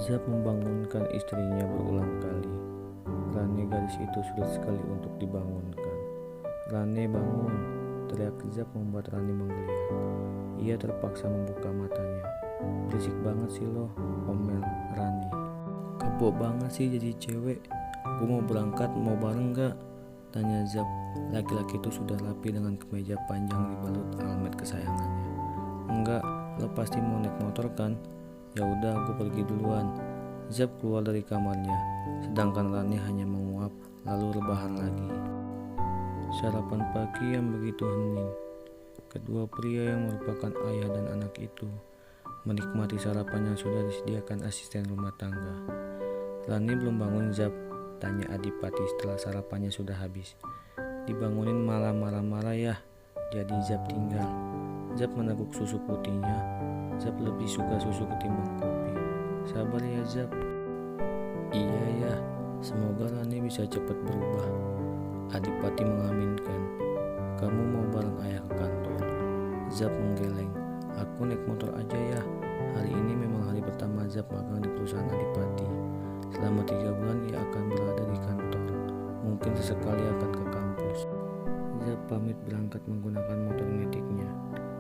Zap membangunkan istrinya berulang kali. Rane, gadis itu sulit sekali untuk dibangunkan. "Rane, bangun!" teriak Zap membuat Rane menggeliat. Ia terpaksa membuka matanya. "Berisik banget sih lo," omel Rane. "Kebo banget sih jadi cewek. Gue mau berangkat, mau bareng gak?" tanya Zap. Laki-laki itu sudah rapi dengan kemeja panjang dibalut almet kesayangannya. "Enggak, lo pasti mau naik motor kan? Ya udah, gue pergi duluan." Zap keluar dari kamarnya, sedangkan Rani hanya menguap lalu rebahan lagi. Sarapan pagi yang begitu hening. Kedua pria yang merupakan ayah dan anak itu menikmati sarapan yang sudah disediakan asisten rumah tangga. "Rani belum bangun, Zap?" tanya Adipati setelah sarapannya sudah habis. "Dibangunin malah marah-marah ya." Jadi Zap tinggal. Zap meneguk susu putihnya. Zap lebih suka susu ketimbang kopi. "Sabar ya, Zap." "Iya ya, semoga Rani bisa cepat berubah." Adipati mengaminkan. "Kamu mau bareng ayah ke kantor?" Zap menggeleng. "Aku naik motor aja ya. Hari ini memang hari pertama Zap magang di perusahaan Adipati. Selama 3 bulan ia akan berada di kantor. Mungkin sesekali akan ke kampus." Zap pamit berangkat menggunakan motor metiknya.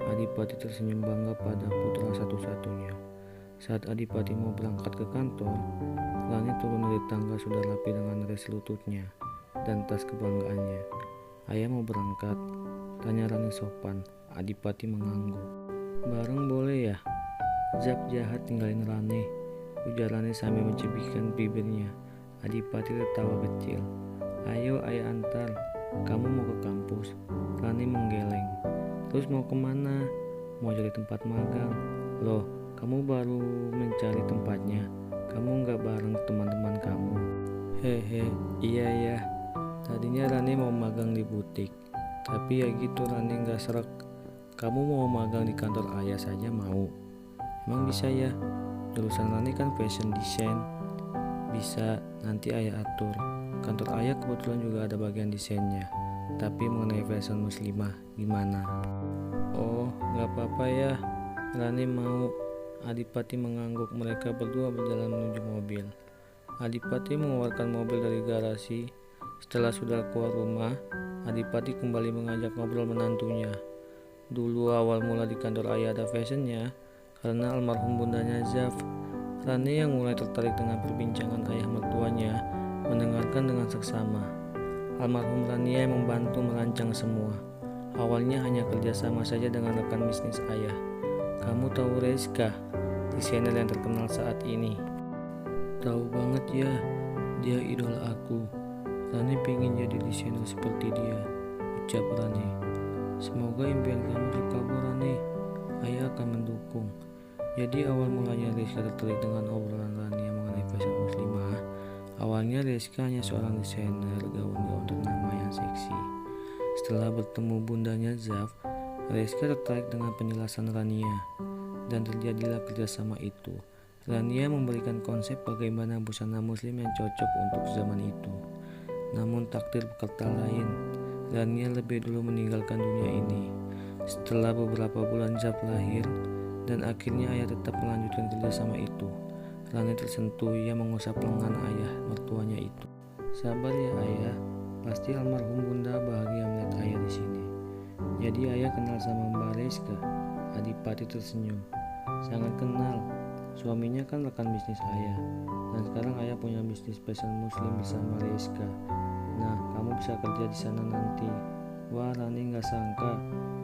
Adipati tersenyum bangga pada putra satu-satunya. Saat Adipati mau berangkat ke kantor, Rani turun dari tangga sudah rapi dengan res lututnya dan tas kebanggaannya. "Ayah mau berangkat?" tanya Rani sopan. Adipati mengangguk. "Bareng boleh ya?" "Zap jahat tinggalin Rani," ujar Rani sambil mencibikkan bibirnya. Adipati tertawa kecil. "Ayo ayah antar. Kamu mau ke kampus?" Rani menggeleng. "Terus mau kemana?" "Mau cari tempat magang." "Loh, kamu baru mencari tempatnya? Kamu nggak bareng teman-teman kamu?" "Hehe, iya ya. Tadinya Rani mau magang di butik. Tapi ya gitu, Rani nggak srek." "Kamu mau magang di kantor ayah saja mau? Emang bisa ya? Jurusan Rani kan fashion design." "Bisa, nanti ayah atur. Kantor ayah kebetulan juga ada bagian desainnya. Tapi mengenai fashion muslimah gimana?" "Oh, nggak apa-apa ya." Rani mau. Adipati mengangguk. Mereka berdua berjalan menuju mobil. Adipati mengeluarkan mobil dari garasi. Setelah sudah keluar rumah, Adipati kembali mengajak ngobrol menantunya. Dulu awal mula di kantor ayah ada fashionnya karena almarhum bundanya Zaf. Rani yang mulai tertarik dengan perbincangan ayah mertuanya mendengarkan dengan seksama. Almarhum Rani yang membantu merancang semua. Awalnya hanya kerjasama saja dengan rekan bisnis ayah. "Kamu tahu Reska, desainer yang terkenal saat ini?" "Tahu banget ya, dia idola aku. Rani pengen jadi desainer seperti dia," ucap Rani. "Semoga impian kamu terkabul, Rani. Ayah akan mendukung." Jadi awal mulanya Reska tertarik dengan obrolan Rani yang mengenai fashion muslimah. Awalnya Reska hanya seorang desainer gaun-gaun ternama yang seksi. Setelah bertemu bundanya Zaf, Reska tertarik dengan penjelasan Rania, dan terjadilah kerjasama itu. Rania memberikan konsep bagaimana busana muslim yang cocok untuk zaman itu. Namun takdir berkata lain. Rania lebih dulu meninggalkan dunia ini. Setelah beberapa bulan Zaf lahir, dan akhirnya ayah tetap melanjutkan kerjasama itu. Rania tersentuh. Ia mengusap lengan ayah mertuanya itu. "Sabar ya ayah, pasti almarhum bunda bahagia melihat ayah di sini." "Jadi ayah kenal sama Mbak Reska?" Adipati tersenyum. "Sangat kenal. Suaminya kan rekan bisnis ayah. Dan sekarang ayah punya bisnis fashion muslim bersama Reska. Nah, kamu bisa kerja di sana nanti." "Wah, Rani nggak sangka.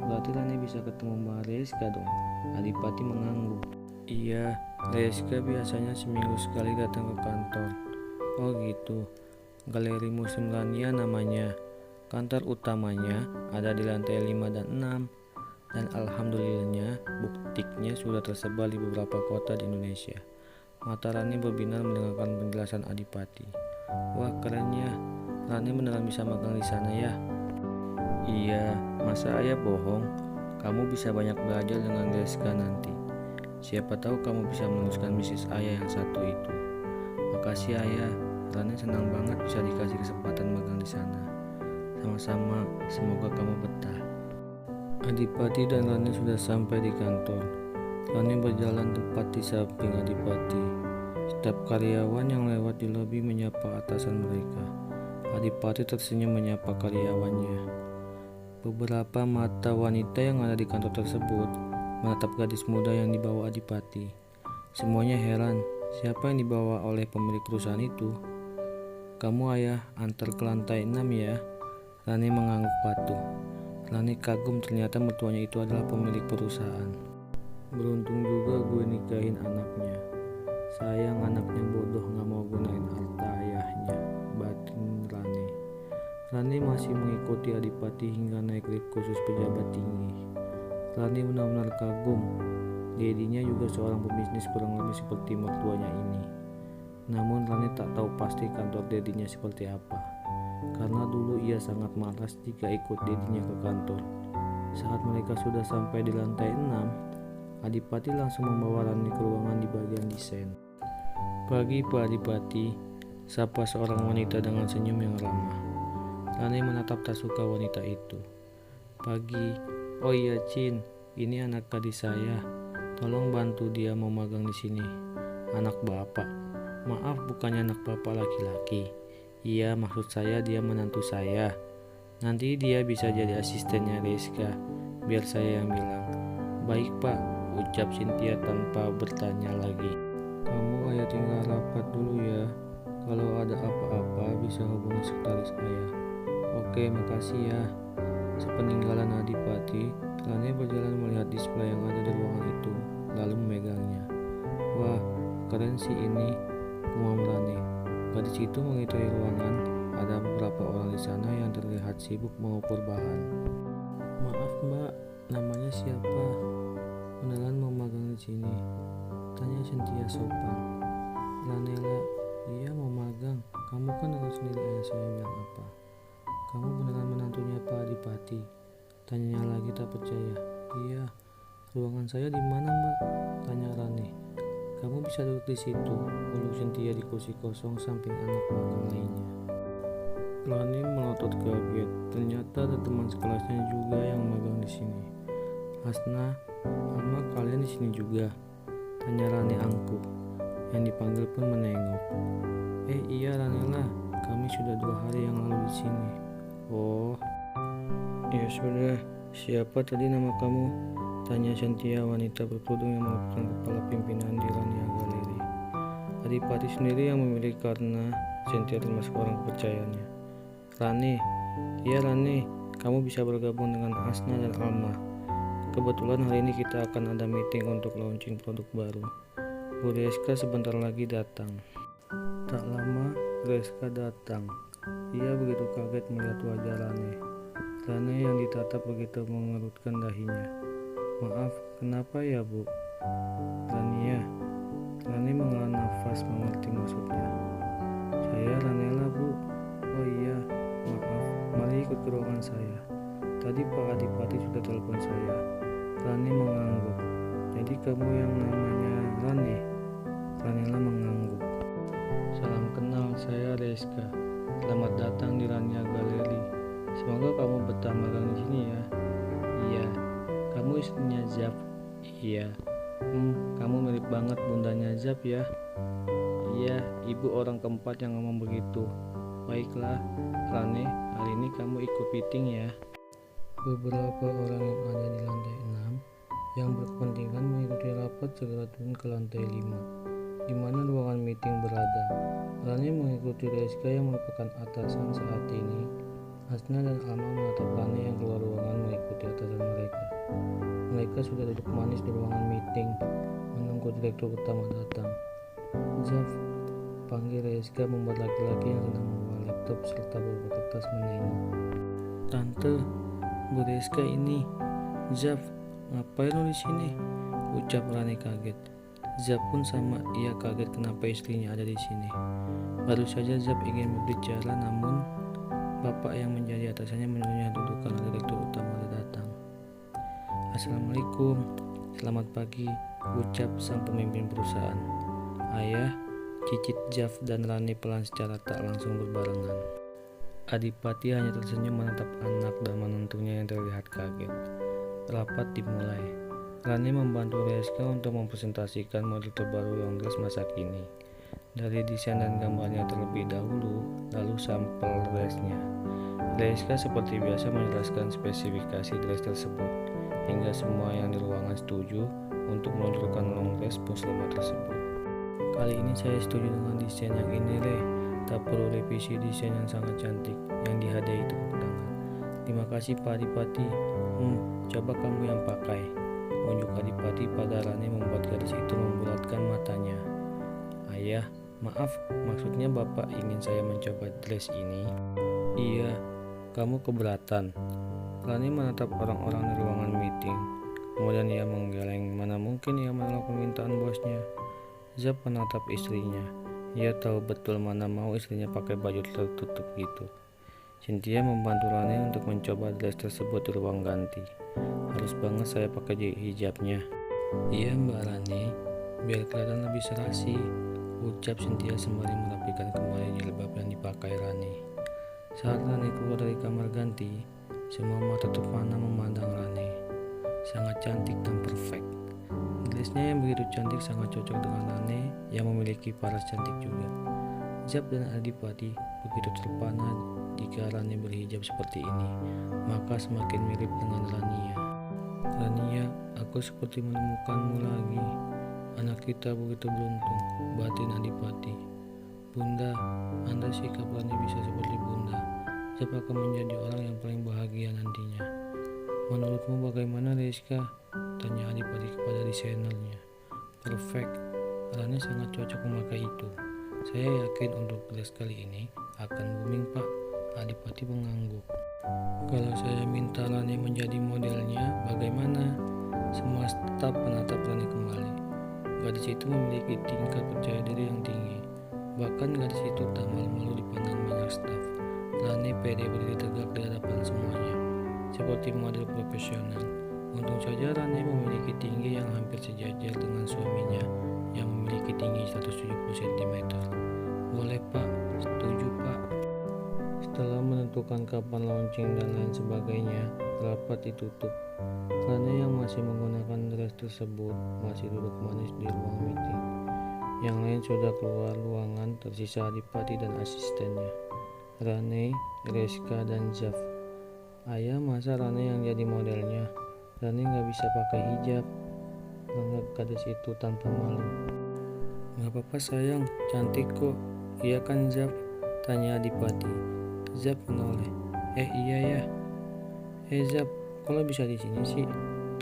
Berarti Rani bisa ketemu Mbak Reska dong." Adipati mengangguk. "Iya, Reska biasanya seminggu sekali datang ke kantor." "Oh gitu. Galeri Muslim Rania namanya. Kantor utamanya ada di lantai 5 dan 6. Dan alhamdulillahnya butiknya sudah tersebar di beberapa kota di Indonesia." Mata Rani berbinar mendengarkan penjelasan Adipati. "Wah, keren ya. Rani beneran bisa magang di sana ya?" "Iya, masa ayah bohong? Kamu bisa banyak belajar dengan Reska nanti. Siapa tahu kamu bisa meneruskan bisnis ayah yang satu itu." "Makasih ayah. Rani senang banget bisa dikasih kesempatan magang di sana." "Sama-sama, semoga kamu betah." Adipati dan Rani sudah sampai di kantor. Rani berjalan tepat di samping Adipati. Setiap karyawan yang lewat di lobi menyapa atasan mereka. Adipati tersenyum menyapa karyawannya. Beberapa mata wanita yang ada di kantor tersebut menatap gadis muda yang dibawa Adipati. Semuanya heran, siapa yang dibawa oleh pemilik perusahaan itu? Kamu ayah, antar ke lantai 6 ya. Rani mengangguk patuh. Rani kagum, ternyata mertuanya itu adalah pemilik perusahaan. Beruntung juga gue nikahin anaknya. Sayang anaknya bodoh, gak mau gunain harta ayahnya, batin Rani. Rani masih mengikuti Adipati hingga naik lift khusus pejabat tinggi. Rani benar-benar kagum. Dedinya juga seorang pebisnis kurang lebih seperti mertuanya ini. Namun Rani tak tahu pasti kantor dedinya seperti apa. Karena dulu ia sangat malas jika ikut dedinya ke kantor. Saat mereka sudah sampai di lantai 6, Adipati langsung membawa Rani ke ruangan di bagian desain. Pagi Pak Adipati, sapa seorang wanita dengan senyum yang ramah. Rani menatap tak suka wanita itu. Pagi, oh iya Cin, ini anak gadis saya. Tolong bantu dia mau magang di sini. Anak bapak. Maaf, bukannya anak bapak laki-laki. Iya, maksud saya dia menantu saya. Nanti dia bisa jadi asistennya Rizka. Biar saya yang bilang. Baik Pak, ucap Cynthia tanpa bertanya lagi. Kamu ayah tinggal rapat dulu ya. Kalau ada apa-apa bisa hubungi sekretaris ayah. Oke, makasih ya. Sepeninggalan Adipati, Rani berjalan melihat display yang ada di ruangan itu, lalu memegangnya. Wah, keren sih ini, gumam Rani. Gadis itu mengitari ruangan. Ada beberapa orang di sana yang terlihat sibuk mengukur bahan. Maaf Mbak, namanya siapa? Beneran mau magang di sini? Tanya Cynthia sopan. Ranela, iya mau magang. Kamu kan dengar sendiri ayah saya bilang apa. Kamu beneran menantunya Pak Adipati? Tanyanya lagi tak percaya. Iya. Ruangan saya di mana Mbak? Tanya Rani. Kamu bisa duduk di situ. Ulu Cynthia di kursi kosong samping anak magang lainnya. Rani melotot kaget. Ternyata ada teman sekelasnya juga yang magang di sini. Hasna, Alma kalian di sini juga? Tanya Rani angkuh. Yang dipanggil pun menengok. Iya Ranela, kami sudah 2 hari yang lalu di sini. Oh, ya sudah. Siapa tadi nama kamu? Tanya Cynthia, wanita berkerudung yang merupakan kepala pimpinan di Rania Galeri. Adipati sendiri yang memilih karena Cynthia termasuk orang kepercayaannya. Rani, iya Rani, kamu bisa bergabung dengan Asna dan Alma. Kebetulan hari ini kita akan ada meeting untuk launching produk baru. Bu Reska sebentar lagi datang. Tak lama, Reska datang. Ia begitu kaget melihat wajah Rani. Rani yang ditatap begitu mengerutkan dahinya. Maaf, kenapa ya Bu? Rania. Rani menghela nafas mengerti maksudnya. Saya Ranela Bu. Oh iya, maaf. Mari ikut ke ruangan saya. Tadi Pak Adipati sudah telepon saya. Rani mengangguk. Jadi kamu yang namanya Rani? Ranela mengangguk. Salam kenal, saya Reska. Selamat datang di Rania Galeri. Semoga kamu betah magang di sini ya. Iya. Kamu istrinya Zaf? Iya. Kamu mirip banget bundanya Zaf ya. Iya, ibu orang keempat yang ngomong begitu. Baiklah, Rani, hari ini kamu ikut meeting ya. Beberapa orang yang ada di lantai 6 yang berkepentingan mengikuti rapat segera turun ke lantai 5, di mana ruangan meeting berada. Rani mengikuti Reska yang merupakan atasan saat ini. Hasna dan Alma menatap Rani yang keluar ruangan mengikuti atasan mereka. Mereka sudah duduk manis di ruangan meeting, menunggu direktur utama datang. Zaf, panggil Reska membuat laki-laki yang sedang membawa laptop serta beberapa kertas menengok. Tante, Bu Reska ini. Zaf, ngapain lo di sini? Ucap Rani kaget. Zaf pun sama, ia kaget kenapa istrinya ada di sini. Baru saja Zaf ingin berbicara, namun bapak yang menjadi atasannya menyuruhnya duduk karena direktur utama datang. Assalamualaikum, selamat pagi, ucap sang pemimpin perusahaan. Ayah, cicit Zaf dan Rani pelan secara tak langsung berbarengan. Adipati hanya tersenyum menatap anak dan menantunya yang terlihat kaget. Rapat dimulai. Rani membantu Reska untuk mempresentasikan model terbaru laundress masa kini. dari desain dan gambarnya terlebih dahulu, lalu sampel dressnya. Reska seperti biasa menjelaskan spesifikasi dress tersebut, hingga semua yang di ruangan setuju untuk meluncurkan long dress muslimah tersebut. Kali ini saya setuju dengan desain yang ini, Re. Tak perlu revisi desain yang sangat cantik yang dihadiahi tepuk tangan. Terima kasih Pak Adipati. Coba kamu yang pakai. Unjuk Adipati pada Rani membuat gadis itu membulatkan matanya. Ayah, maaf, maksudnya Bapak ingin saya mencoba dress ini? Iya, kamu keberatan? Rani menatap orang-orang di ruangan meeting. Kemudian ia menggeleng, mana mungkin ia menolak permintaan bosnya. Zap menatap istrinya. Ia tahu betul mana mau istrinya pakai baju tertutup gitu. Cynthia membantu Rani untuk mencoba dress tersebut di ruang ganti. Harus banget saya pakai hijabnya. Iya Mbak Rani, biar kelihatan lebih serasi, ucap Cynthia sembari merapikan kembali jilbab yang dipakai Rani. Saat Rani keluar dari kamar ganti, semua mata terpana memandang Rani. Sangat cantik dan perfect. Dressnya yang begitu cantik sangat cocok dengan Rani yang memiliki paras cantik juga. Zap dan Adipati begitu terpana jika Rani berhijab seperti ini, maka semakin mirip dengan Rania. Rania, aku seperti menemukanmu lagi. Anak kita begitu beruntung, batin Adipati. Bunda, andai sikap Rani bisa seperti Bunda, Zap akan menjadi orang yang paling bahagia nantinya. Menurutmu bagaimana Reska? Tanya Adipati kepada desainernya. Perfect, Rani sangat cocok memakai itu. Saya yakin untuk dress kali ini akan booming Pak. Adipati mengangguk. Kalau saya minta Rani menjadi modelnya, bagaimana? Semua staf menatap Rani kembali. Gadis itu memiliki tingkat percaya diri yang tinggi. Bahkan gadis itu tak malu-malu dipandang banyak staf. Rani pede berdiri tegak di hadapan semuanya, seperti model profesional. Untung saja Rani memiliki tinggi yang hampir sejajar dengan suaminya yang memiliki tinggi 170 cm. Boleh Pak, setuju Pak. Setelah menentukan kapan launching dan lain sebagainya, rapat ditutup. Rani yang masih menggunakan dress tersebut masih duduk manis di ruang meeting. Yang lain sudah keluar ruangan, tersisa Adipati dan asistennya, Rani, Reska, dan Zaf. Ayah, masa Rani yang jadi modelnya? Rani gak bisa pakai hijab, menganggap gadis itu tanpa malu. Gak apa-apa sayang, cantik kok. Iya kan Zaf? Tanya Adipati. Zaf menoleh. Iya ya. Zaf, kok lo bisa di sini sih?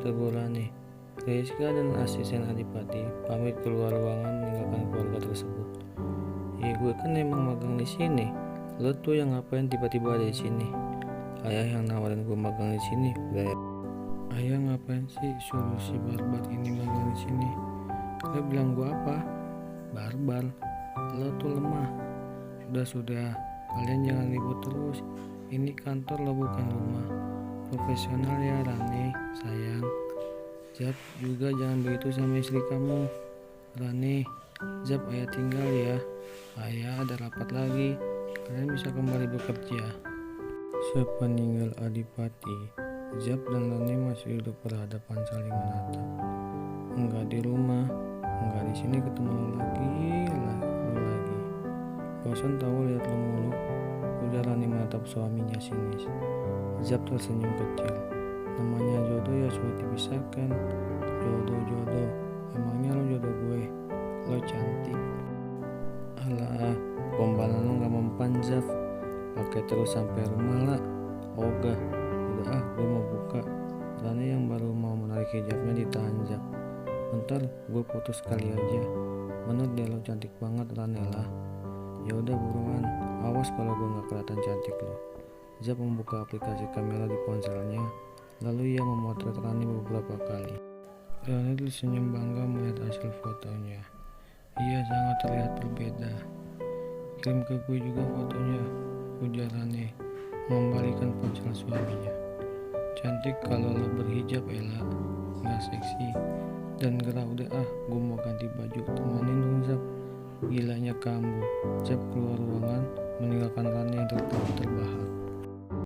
Tegur Rani. Reska dan asisten Adipati pamit keluar ruangan meninggalkan keluarga tersebut. Gue kan emang magang di sini. Lo tuh yang ngapain tiba-tiba ada di sini? Ayah yang nawarin gue magang di sini. Ayah ngapain sih suruh si barbar ini magang di sini? Lo bilang gue apa? Barbar. Lo tuh lemah. Sudah, kalian jangan ribut terus. Ini kantor lo bukan rumah. Profesional ya Rani, sayang. Zap juga jangan begitu sama istri kamu. Rani, Zap ayah tinggal ya. Ayah ada rapat lagi. Kalian bisa kembali bekerja. Sepeninggal Adipati, Zap dan Rani masih duduk berhadapan saling menatap. Enggak di rumah, enggak di sini ketemu lo lagi. Bosan tahu lihat lo mulu. Udah Rani menatap suaminya sinis. Zap tersenyum kecil. Namanya jodoh ya sulit dipisahkan. Jodoh, emangnya lo jodoh gue? Lo cantik. Alah, gombalan lo gak mempan Zaf. Pakai terus sampai rumah lah. Ogah, udah gue mau buka. Rani yang baru mau menarik hijabnya ditahan Zaf. Bentar, gue foto sekali aja. Bener deh lo cantik banget Rani lah. Ya udah buruan, awas kalau gue gak kelihatan cantik lo. Zap membuka aplikasi kamera di ponselnya. Lalu ia memotret Rani beberapa kali. Rani tersenyum bangga melihat hasil fotonya. Ia sangat terlihat berbeda. Kirim ke gue juga fotonya, ujar Rani mengembalikan ponsel suaminya. Cantik kalau lo berhijab Ella, gak seksi dan gerah. Udah gue mau ganti baju, temanin dong Zap. Gilanya kamu. Zap keluar ruangan meninggalkan Rani yang tertawa terbahak.